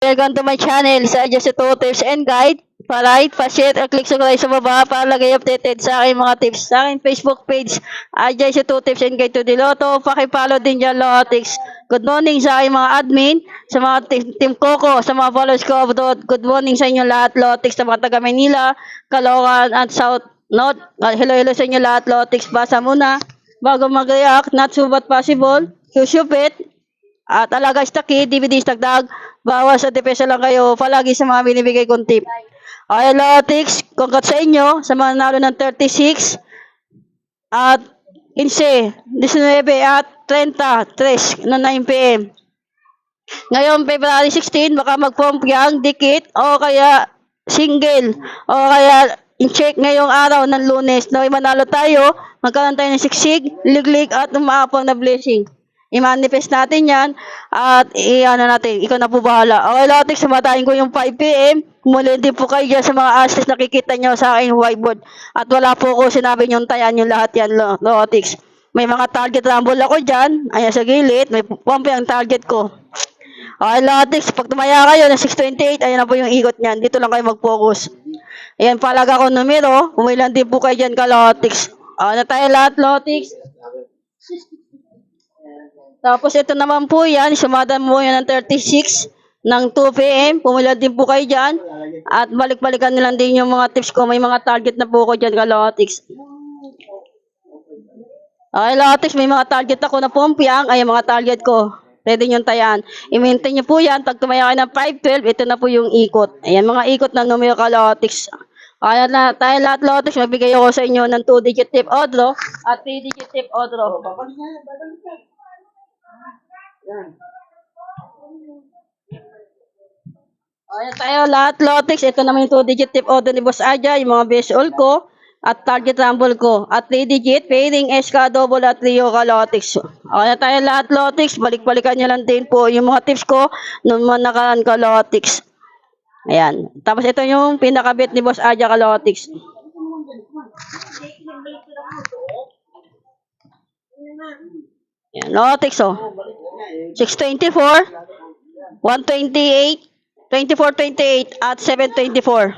Welcome to my channel, sa Adjust to Tips and Guide. Pa-like, pa-share, at click subscribe sa baba para lagay updated sa aking mga tips. Sa aking Facebook page, Adjust to Tips and Guide to the Lotto. Pakipollow din dyan, Lotix. Good morning sa aking mga admin, sa mga team Coco, sa mga followers ko abroad. Good morning sa inyo lahat, Lotix, sa mga taga Manila, Caloocan, at South North. Hello sa inyo lahat, Lotix. Basa muna. Bago mag-react, not so but possible. Susupit. At alaga staki, DVD stagdag, bawas sa depensa lang kayo, palagi sa mga binibigay kong tip. Okay, Lotix, congrats sa inyo, sa mga nalo ng 36, at 15, 19, at 30, 3, na 9 p.m. Ngayon, February 16, baka magpompiang, dikit, o kaya single, o kaya in-check ngayong araw ng Lunes, na manalo tayo, magkaroon tayo ng siksig, liglig, at umaapang na blessing. I-manifest natin yan at i-ano natin, ikaw na po bahala. Okay, Lotix, sumatahin ko yung 5 p.m. Muli din po kayo dyan sa mga assets na nakikita nyo sa aking whiteboard. At wala po ko sinabi nyo tayan yung lahat yan, Lotix. May mga target rumble ako dyan. Ayan sa gilid, may pumpi ang target ko. Okay, Lotix, pag tumaya kayo ng 628, ayan na po yung ikot nyan. Dito lang kayo mag-focus. Ayan, palaga ko numero. Umilan din po kayo dyan ka, Lotix. Na tayo lahat, Lotix. Tapos ito naman po yan, sumadan mo yan ng 36 ng 2 p.m. Pumila din po kayo dyan. At balik-balikan nilang din yung mga tips ko. May mga target na po ko dyan, Lotix. Okay, Lotix, may mga target ako na pumpiang. Ay, mga target ko. Pwede nyo tayan. I-maintain nyo po yan. Pag tumaya kayo ng 512, ito na po yung ikot. Ayan, mga ikot na numero, Lotix. Kaya na tayo lahat, Lotix. Magbigay ako sa inyo ng 2-digit tip odro at 3-digit tip odro. Ayan tayo lahat, Lotix. Ito naman yung 2-digit tip order ni Boss Aja, yung mga base all ko, at target rumble ko. At 3-digit, pairing, SK, double, at Rio ka, Lotix. Ayan tayo lahat, Lotix. Balik-balikan nyo lang din po yung mga tips ko nung mga nakaraan ka, Lotix. Ayan. Tapos ito yung pinakabit ni Boss Aja ka, Lotix. Ayan, Lotix, oh. 624, 128, 2428, at 724.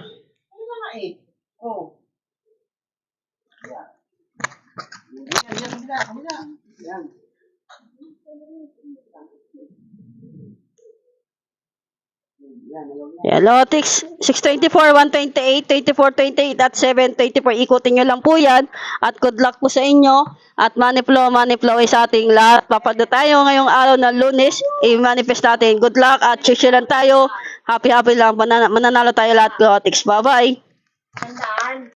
Yan, Lotix, 624, 128, 2428, at 724. Ikutin nyo lang po yan. At good luck po sa inyo. At money flow is sa ating lahat. Papagda tayo ngayong araw ng Lunes. I-manifest natin. Good luck at chill lang tayo. Happy lang. Mananalo tayo lahat, Lotix. Bye-bye.